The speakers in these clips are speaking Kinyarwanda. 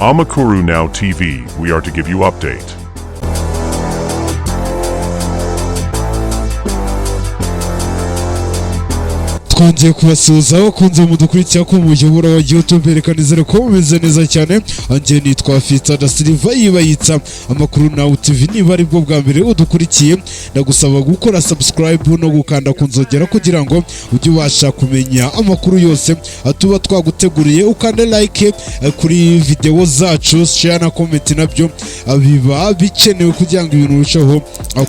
Amakuru Now TV, we are to give you update. twongeye kubasuhuza abakunze mudukurikira ku muyoboro wa YouTube, reka nizere ko mumeze neza cyane. Anjye nitwa Fita da Silva yibayitsa Amakuru Now TV. Niba ari bwo bwa mbere udukurikiye, ndagusaba gukora subscribe no gukanda ku nzogera kugira ngo ujye ubasha kumenya amakuru yose tuba twaguteguriye, ukande like kuri video zacu, share na comment, nabyo biba bikenewe kugira ngo ibintu birusheho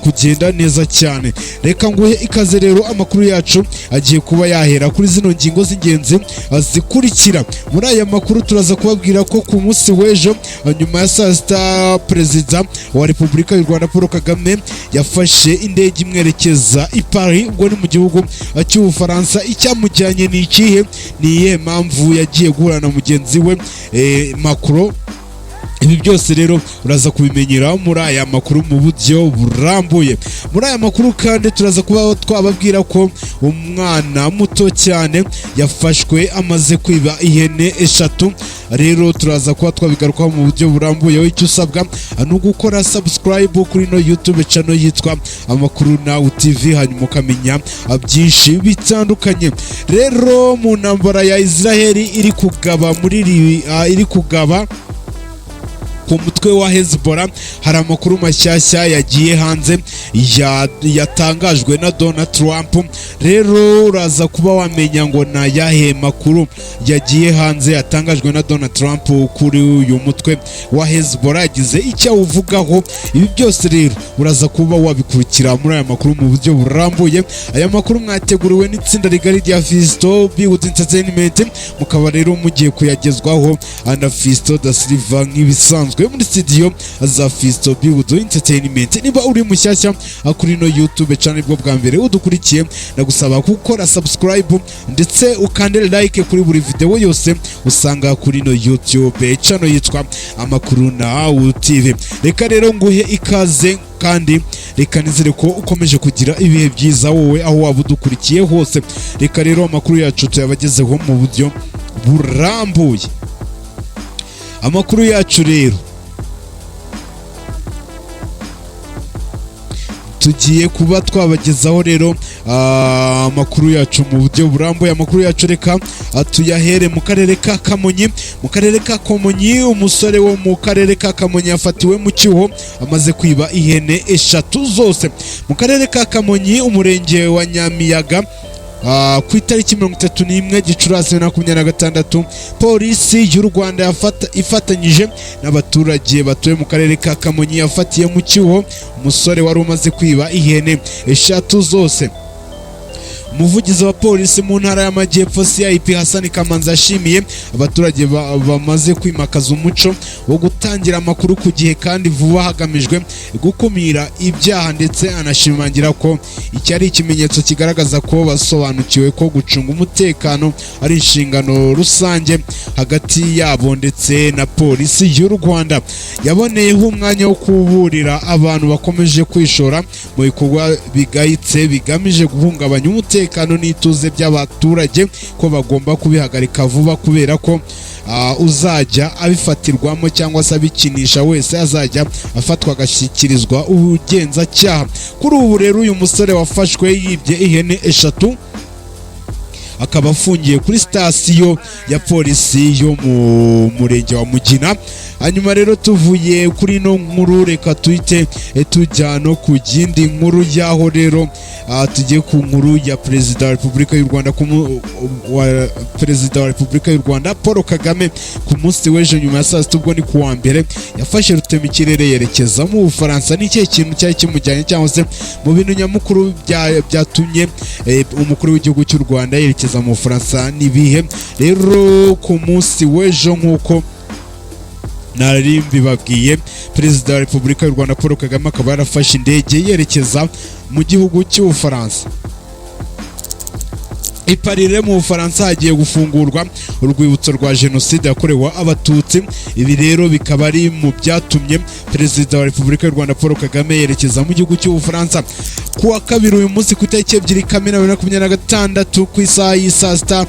kugenda neza cyane. Reka nguhe ikaze rero, amakuru yacu agiye kuba yahera kuri zino ngingo z'ingenzi zikurikira. Muri aya makuru turaza kubabwira ko ku munsi w'ejo nyuma ya saa sita, Perezida wa Repubulika y'u Rwanda Paul Kagame yafashe indege imwerekeza i Paris, ubwo ni mu gihugu cy'Ubufaransa. Icyamujyanye ni ikihe? Ni iyihe mpamvu yagiye guhura na mugenzi we Macron? Ibi byose rero uraza kubimenyera muri aya makuru mu buryo burambuye. Muri aya makuru kandi turaza kuba twababwira ko umwana muto cyane yafashwe amaze kwiba ihene 3. Rero turaza kuba twabigarukaho mu buryo burambuye. Icyo usabwa ni ugukora subscribe kuri no YouTube channel yitwa Amakuru Now TV, hanyuma ukamenya byinshi bitandukanye. Rero mu ntambara ya Israel iri kugaba ku mutwe wa Hezbollah, hari amakuru mashyashya yagiye hanze yatangajwe na Donald Trump. Rero uraza kuba wamenya ngo na yahe makuru yagiye hanze yatangajwe na Donald Trump kuri uyu mutwe wa Hezbollah, yagize icyo uvugaho. Ibi byose rero uraza kuba wabikurikira muri aya makuru mu buryo burambuye. Aya makuru mwateguriwe n'itsinda rigari rya Fisto Biwood Entertainment, mukaba rero mugiye kuyagezwaho na Fisto da Silva nk'ibisanzwe muri studio za Fisto Biwood Entertainment. Niba uri mushyashya kuri no YouTube channel bwo bwa mbere udukurikiye, ndagusaba gukora subscribe ndetse ukande like kuri buri video yose usanga kuri no YouTube channel yitwa Amakuru Now TV. Reka rero nguhe ikaze kandi reka nizere ko ukomeje kugira ibihe byiza wowe aho waba udukurikiye hose. Reka rero amakuru yacu tuyabagezeho mu buryo burambuye. Amakuru yacu rero tugiye kuba twabagezaho rero amakuru yacu mu buryo burambuye. Amakuru yacu reka tuyahere mu karere ka Kamonyi. Mu karere ka Kamonyi, umusore wo mu karere ka Kamonyi yafatiwe mu cyuho amaze kwiba ihene 3 zose. Mu karere ka Kamonyi, umurenge wa Nyamiyaga, ku itariki 31 Gicurasi 2026, polisi y'u Rwanda ifatanyije n'abaturage batuye mu karere ka Kamonyi yafatiye mu cyuho umusore wari umaze kwiba ihene 3 zose. Umuvugizi wa polisi mu ntara y'Amajyepfo CIP Hassan Kamanzi yashimiye abaturage bamaze kwimakaza umuco wo gutangira amakuru ku gihe kandi vuba hagamijwe gukumira ibyaha, ndetse anashimangira ko iki ari ikimenyetso kigaragaza ko basobanukiwe ko gucunga umutekano ari inshingano rusange hagati yabo ndetse na polisi y'u Rwanda. Yaboneyeho umwanya wo kuburira abantu bakomeje kwishora mu bikorwa bigayitse bigamije guhungabanya umutekano n'ituze by'abaturage ko bagomba kubihagarika vuba, kubera ko uzajya abifatirwamo cyangwa se abikinisha wese azajya afatwa agashyikirizwa ubugenzacyaha. Kuri ubu rero uyu musore wafashwe yibye ihene 3 akaba afungiye kuri sitasiyo ya polisi yo mu murenge wa Mugina. Hanyuma rero tuvuye kuri no nkuru, reka tuhite tujya no ku yindi nkuru yaho rero tugiye ku nkuru ya Perezida wa Repubulika y'u Rwanda Perezida wa Repubulika y'u Rwanda Paul Kagame ku munsi w'ejo nyuma ya saa sita, ubwo ni ku wa mbere, yafashe rutemikirere yerekeza mu Bufaransa. Ni ikihe kintu cyari kimujyanye cyangwa se mu bintu nyamukuru byatumye umukuru w'igihugu cy'u Rwanda yerekeza mu Bufaransa nibihe? Rero ku munsi w'ejo nk'uko nari mbibabwiye, Perezida wa Repubulika y'u Rwanda Paul Kagame akaba yarafashe indege yerekeza mu gihugu cy'Ubufaransa. i Paris mu Bufaransa hagiye gufungurwa urwibutso rwa jenoside yakorewe abatutsi. Ibi rero bikaba ari mu byatumye perezida wa Repubulika y'u Rwanda Paul Kagame yerekeza mu gihugu cy'Ubufaransa ku wa kabiri uyu munsi ku itariki 2 Kamena 2026 ku isaha y'isaa sita.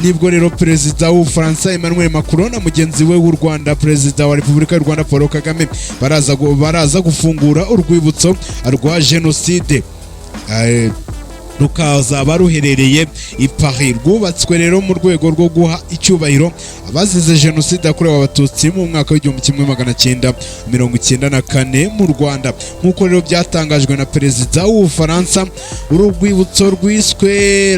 Nibwo rero perezida w'Ubufaransa Emmanuel Macron na mugenzi we w'u Rwanda perezida wa Repubulika y'u Rwanda Paul Kagame baraza gufungura urwibutso rwa jenoside rukazaba ruherereye i Paris. Rwubatswe rero mu rwego rwo guha icyubahiro abazize jenoside yakorewe abatutsi mu mwaka w'1994 mu Rwanda. Nk'uko rero byatangajwe na perezida w'Ubufaransa, uru rwibutso rwiswe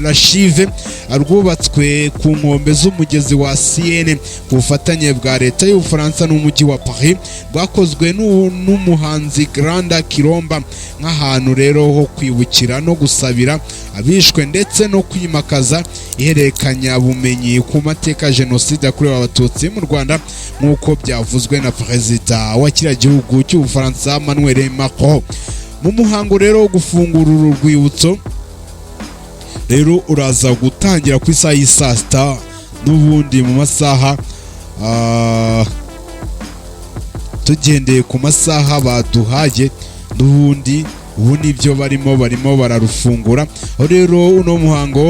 La Chive rwubatswe ku nkombe z'umugezi wa Seine ku bufatanye bwa leta y'Ubufaransa n'umujyi wa Paris. Rwakozwe n'umuhanzi Granda Kiromba nk'ahantu rero ho kwibukira no gusabira abishwe ndetse no kwimakaza ihererekanya bumenyi ku mateka ya jenoside yakorewe abatutsi mu Rwanda, nk'uko byavuzwe na perezida wa kiriya gihugu cy'Ubufaransa Emmanuel Macron. Mu muhango rero wo gufungura uru rwibutso rero uraza gutangira ku isaha y'isaa sita, n'ubundi mu masaha tugendeye ku masaha baduhaye, n'ubundi ubu nibyo barimo bararufungura. Aho rero uno muhango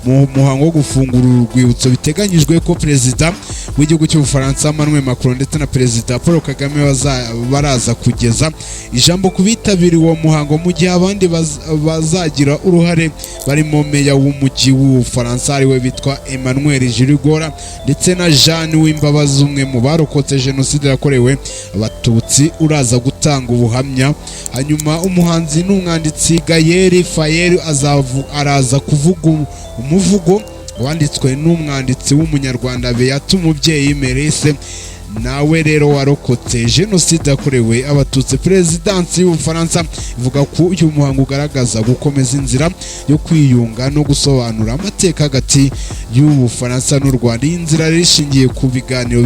mu muhango wo gufungura urwibutso biteganyijwe ko perezida w'igihugu cy'Ubufaransa Emmanuel Macron ndetse na perezida Paul Kagame baraza kugeza ijambo ku bitabiriye uwo muhango, mu gihe abandi bazagira uruhare barimo meya w'umujyi w'Ubufaransa ariwe bitwa Emmanuel Girigora ndetse na Jeanne Uwimbabazi, umwe mu barokotse jenoside yakorewe abatutsi, uraza gutanga ubuhamya. Hanyuma umuhanzi n'umwanditsi Gaël Faye araza kuvuga umuvugo wanditswe n'umwanditsi w'umunyarwanda Beata Umubyeyi Merise, nawe rero warokotse jenoside yakorewe abatutsi. Perezidansi y'Ubufaransa ivuga ko uyu muhango ugaragaza gukomeza inzira yo kwiyunga no gusobanura amateka hagati y'Ubufaransa n'u Rwanda. Iyi nzira rishingiye ku biganiro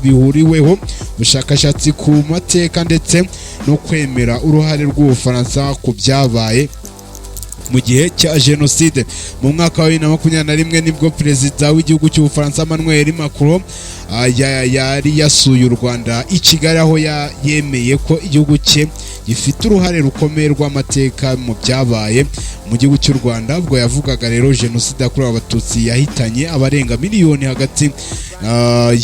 bihuriweho, ubushakashatsi ku mateka ndetse no kwemera uruhare rw'Ubufaransa ku byabaye mu gihe cya jenoside. Mu mwaka wa 2021 nibwo perezida w'igihugu cy'Ubufaransa Emmanuel Macron yari yasuye u Rwanda i Kigali, aho yemeye ko igihugu cye gifite uruhare rukomeye rw'amateka mu byabaye mu gihugu cy'u Rwanda. Ubwo yavugaga rero jenoside yakorewe abatutsi yahitanye abarenga miliyoni hagati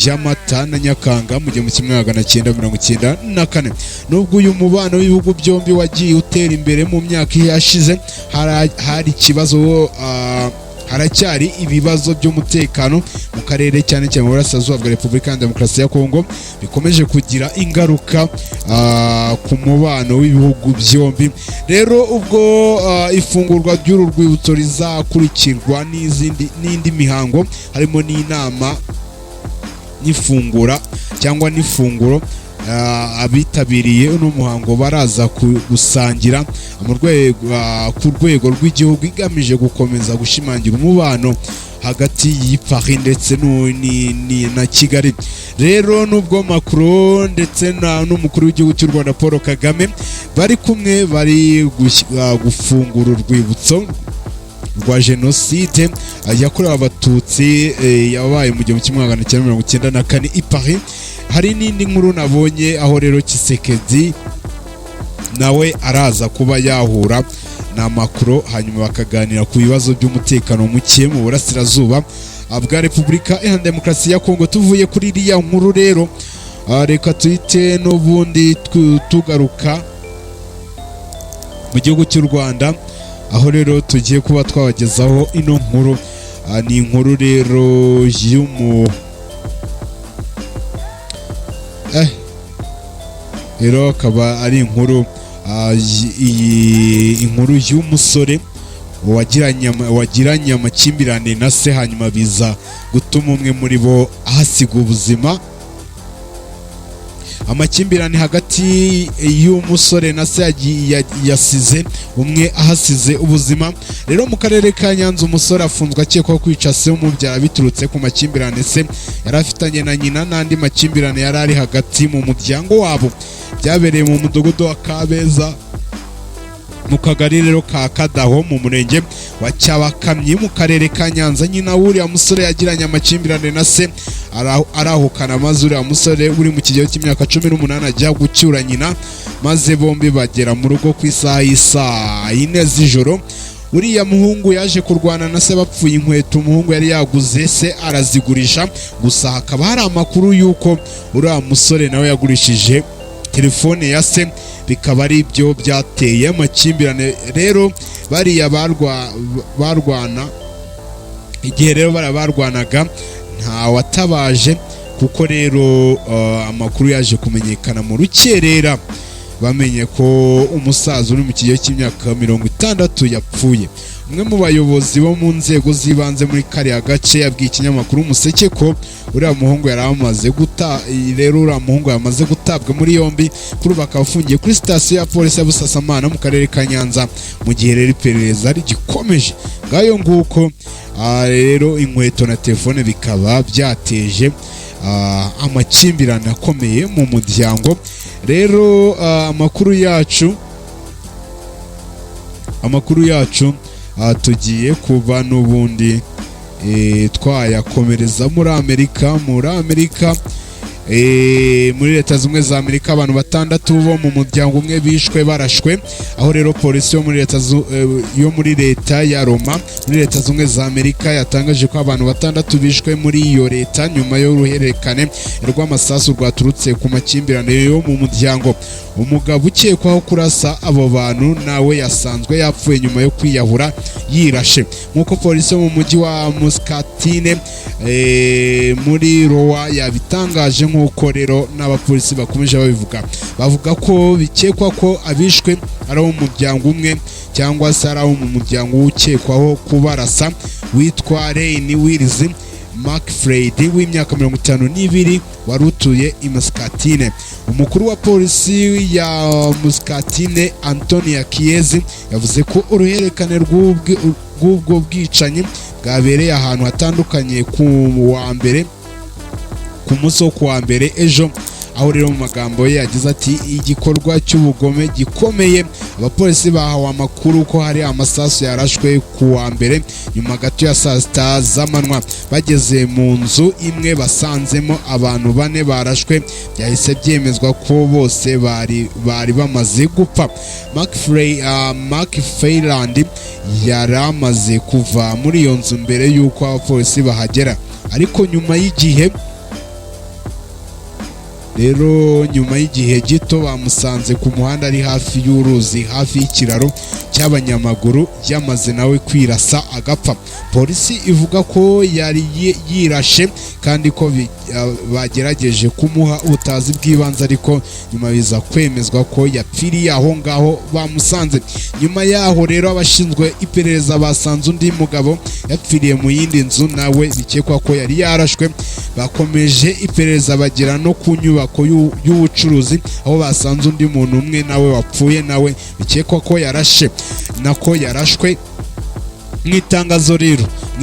ya Mata na Nyakanga mu 1994. Nubwo uyu mubano w'ibihugu byombi wagiye utera imbere mu myaka yashize, hari ikibazo haracyari ibibazo by'umutekano mu karere cyane cyane mu burasirazuba bwa Repubulika ya Demokarasi ya Kongo bikomeje kugira ingaruka ku mubano w'ibihugu byombi. Rero ubwo ifungurwa ry'uru rwibutso rizakurikirwa n'indi mihango, harimo n'inama n'ifungura cyangwa n'ifunguro. Abitabiriye uno muhango baraza gusangira ku rwego rw'igihugu, igamije gukomeza gushimangira umubano hagati y'i Paris ndetse na Kigali. Rero nubwo Macron ndetse n'umukuru w'igihugu cy'u Rwanda Paul Kagame bari kumwe bari gufungura urwibutso rwa jenoside yakorewe abatutsi yabaye mu 1994 i Paris, hari n'indi nkuru nabonye aho rero Tshisekedi nawe araza kuba yahura na Macron, hanyuma bakaganira ku bibazo by'umutekano muke mu burasirazuba bwa Repubulika ya Demokarasi ya Kongo. Tuvuye kuri iriya nkuru rero, reka tuhite n'ubundi tugaruka mu gihugu cy'u Rwanda, aho rero tugiye kuba twabagezaho ino nkuru. Ni inkuru rero rero akaba ari inkuru y'umusore wagiranye amakimbirane na se, hanyuma biza gutuma umwe muri bo ahasiga ubuzima. Amakimbirane hagati y'umusore na se yasize umwe ahasize ubuzima. Rero mu karere ka Nyanza umusore afunzwe akekwaho kwica se umubyara biturutse ku makimbirane se yari afitanye na nyina n'andi makimbirane yari ari hagati mu muryango wabo. Byabereye mu mudugudu wa Kabeza mu kagari rero ka Kadaho mu murenge wa Cyabakamyi mu karere ka Nyanza. Nyina w'uriya musore yagiranye amakimbirane na se arahukana, maze uriya musore uri mu kigero cy'imyaka 18 ajya gucyura nyina, maze bombi bagera mu rugo ku isaha y'isa 4 z'ijoro. Uriya muhungu yaje kurwana na se bapfuye inkweto umuhungu yari yaguze, se arazigurisha. Gusa hakaba hari amakuru y'uko uriya musore nawe yagurishije telefone ya se, bikaba ari byo byateye amakimbirane. Rero bariya barwana igihe rero barwanaga nta watabaje, kuko rero amakuru yaje kumenyekana mu rukerera bamenye ko umusaza uri mu kigero cy'imyaka 60 yapfuye. Umwe mu bayobozi bo mu nzego z'ibanze muri kariya gace yabwiye ikinyamakuru Umuseke ko uriya muhungu yamaze gutabwa muri yombi, kuri ubu akaba afungiye kuri sitasiyo ya polisi ya Busasamana mu karere ka Nyanza, mu gihe rero iperereza rigikomeje. Ngayo nguko rero inkweto na telefone bikaba byateje amakimbirane akomeye mu muryango. Rero amakuru yacu tugiye kuba n'ubundi twayakomereza muri Amerika. Muri Leta Zunze za Amerika abantu 6 bo mu muryango umwe bishwe barashwe, aho rero polisi yo muri leta ya Roma muri Leta Zunze za Amerika yatangaje ko abantu 6 bishwe muri iyo leta nyuma y'uruhererekane rw'amasasu rwaturutse ku makimbirane yo mu muryango. Umugabo ukekwaho kurasa abo bantu nawe yasanzwe yapfuye nyuma yo kwiyahura yirashe, nk'uko polisi yo mu mujyi wa Muscatine muri Iowa yabitangaje. Nk'uko rero n'abapolisi bakomeje bavuga ko bikekwa ko abishwe ari abo mu muryango umwe cyangwa se ari abo mu muryango ukekwaho kubarasa witwa Rain Wills McFred w'imyaka 52 wari utuye i Muscatine. Umukuru wa polisi ya Muscatine Antonia Chiesi yavuze ko uruhererekane rw'ubwo bwicanyi bwabereye ahantu hatandukanye ku munsi wo kuwa mbere ejo, aho rero mu magambo ye yagize ati igikorwa cy'ubugome gikomeye. Abapolisi bahawe amakuru ko hari amasasu yarashwe kuwa mbere nyuma gato ya saa 6 z'amanywa. Bageze mu nzu imwe basanzemo abantu 4 barashwe, byahise byemezwa ko bose bari bamaze gupfa. McFarland yari amaze kuva muri iyo nzu mbere y'uko abapolisi bahagera, ariko nyuma y'igihe gito bamusanze ku muhanda ari hafi y'uruzi, hafi y'ikiraro cy'abanyamaguru, yamaze nawe kwirasa agapfa. Polisi ivuga ko yari yirashe kandi ko bagerageje kumuha ubutazi bw'ibanze, ariko nyuma biza kwemezwa ko yapfiriye aho ngaho bamusanze. Nyuma yaho rero abashinzwe iperereza basanze undi mugabo yapfiriye mu yindi nzu, nawe bikekwa ko yari yarashwe. Bakomeje iperereza bagera no ku nyubako y'ubucuruzi, aho basanze undi muntu umwe nawe wapfuye, nawe bikekwa ko yarashwe. Mu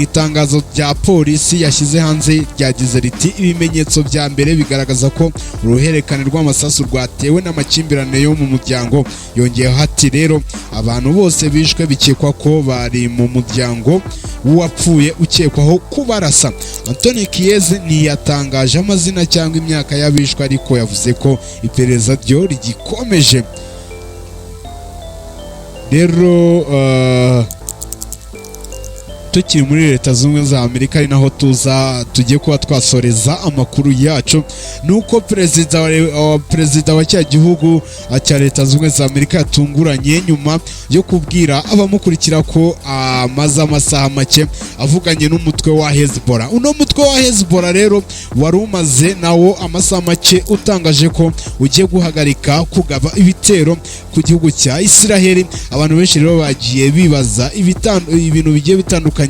itangazo rya polisi yashyize hanze ryagize riti ibimenyetso bya mbere bigaragaza ko uruhererekane rw'amasasu rwatewe n'amakimbirane yo mu muryango. Yongeyeho ati rero abantu bose bishwe bikekwa ko bari mu muryango w'uwapfuye ukekwaho kubarasa. Antonia Chiesi ntiyatangaje amazina cyangwa imyaka y'abishwe, ariko yavuze ko iperereza ryo rigikomeje. Rero tukiri muri Leta Zunze za Amerika ari naho tugiye kuba twasoreza amakuru yacu, nuko perezida wa cya gihugu cya Leta Zunze za Amerika yatunguranye nyuma yo kubwira abamukurikira ko amaze amasaha make avuganye n'umutwe wa Hezbollah. Uno mutwe wa Hezbollah rero wari umaze nawo amasaha make utangaje ko ugiye guhagarika kugaba ibitero ku gihugu cya Israel. Abantu benshi rero bagiye bibaza ibintu bigiye bitandukanye,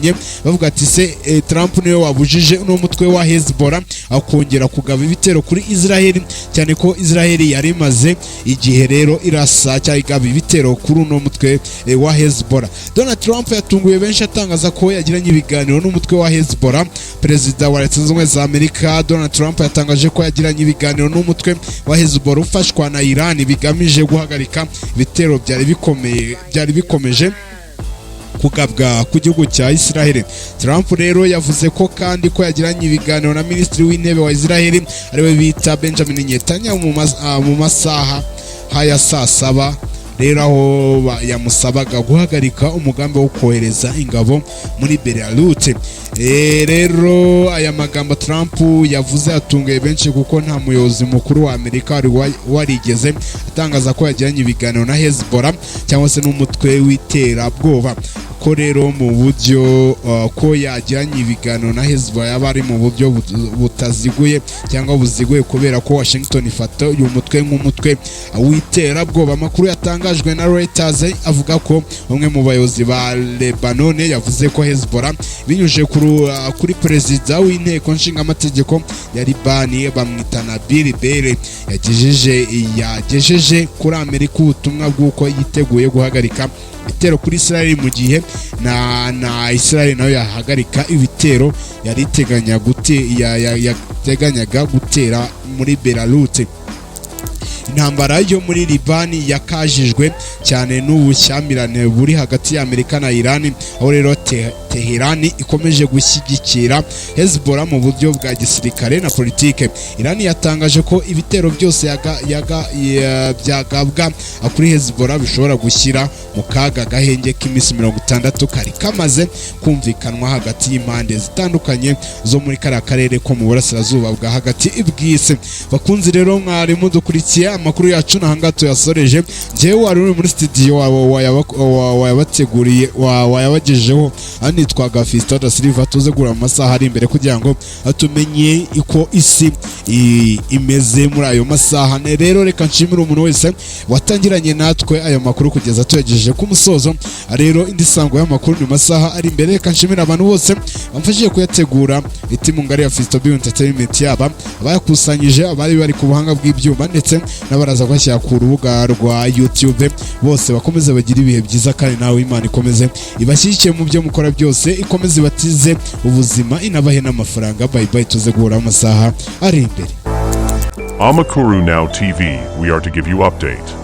bavuga ati se Trump niwe wabujije uno mutwe wa Hezbollah akongera kugaba ibitero kuri Israel, cyane ko Israel yari imaze igihe rero irasa cyangwa igaba ibitero kuri uno mutwe wa Hezbollah. Donald Trump yatunguye benshi atangaza ko yagiranye ibiganiro n'umutwe wa Hezbollah. Perezida wa Leta Zunze Ubumwe za Amerika Donald Trump yatangaje ko yagiranye ibiganiro n'umutwe wa Hezbollah ufashwa na Iran bigamije guhagarika ibitero byari bikomeje kugabwa ku gihugu cya Israel. Trump rero yavuze ko kandi ko yagiranye ibiganiro na Minisitiri w'Intebe wa Israel ariwe bita Benjamin Netanyahu mu masaha haya saa saba rero aho yamusabaga guhagarika umugambi wo kohereza ingabo muri Beirut. Rero aya magambo Trump yavuze yatunguye benshi kuko nta muyobozi mukuru wa Amerika warigeze atangaza ko yagiranye ibiganiro na Hezbollah cyangwa se n'umutwe w'iterabwoba. Ko rero mu buryo ko yajyanye ibiganiro na Hezbollah yaba ari mu buryo butaziguye cyangwa buziguye kubera ko Washington ifata uyu mutwe nk'umutwe w'iterabwoba. Amakuru yatangajwe na Reuters avuga ko umwe mu bayobozi ba Lebanon yavuze ko Hezbollah binyuje kuri perezida w'inteko nshingamategeko ya Libani bamwita Nabil Berri yagejeje kuri Amerika ubutumwa bw'uko yiteguye guhagarika ibitero kuri Israel mu gihe na Israel nayo yahagarika ibitero yateganyaga gutera muri Beirut. Intambara yo muri Libani yakajijwe cyane n'ubushyamirane buri hagati ya Amerika na Iran, aho rero Tehran ikomeje gushyigikira Hezbollah mu buryo bwa gisirikare na politike. Iran yatangaje ko ibitero byose byagabwa kuri Hezbollah bishobora gushyira mu kaga gahenge k'iminsi 60 kari kamaze kumvikanwa hagati y'impande zitandukanye zo muri karere ko mu burasirazuba bwa hagati ibwise. Bakunzi rero mwari mudukurikiye amakuru yacu nahangato yasoreje. Njewe wari uri muri studio wayabateguriye wayabagejeho anitwaga Fiston da Silva. Tuze gura amasaha ari imbere kugira ngo atumenye iko isi imeze muri ayo masaha. Rero reka nshimire umuntu wese watangiranye natwe ayo makuru kugeza tuyagejeje ku musozo. Rero indi sango y'amakuru ni masaha ari imbere. Reka nshimire abantu bose bamfashije kuyategura. Itimu ngari ya Fiston Bio Entertainment yaba abayakusanyije, abari bari ku buhanga bw'ibyuma ndetse n'abaraza kwashyira ku rubuga rwa YouTube. Bose bakomeze bagira ibihe byiza kandi nawe Imana ikomeze ibashyigikiye mu byo mukora byose, ikomeze ibatize ubuzima inabahe n'amafaranga. Bye bye, tuze guhura amasaha ari imbere. Amakuru Now TV, we are to give you update.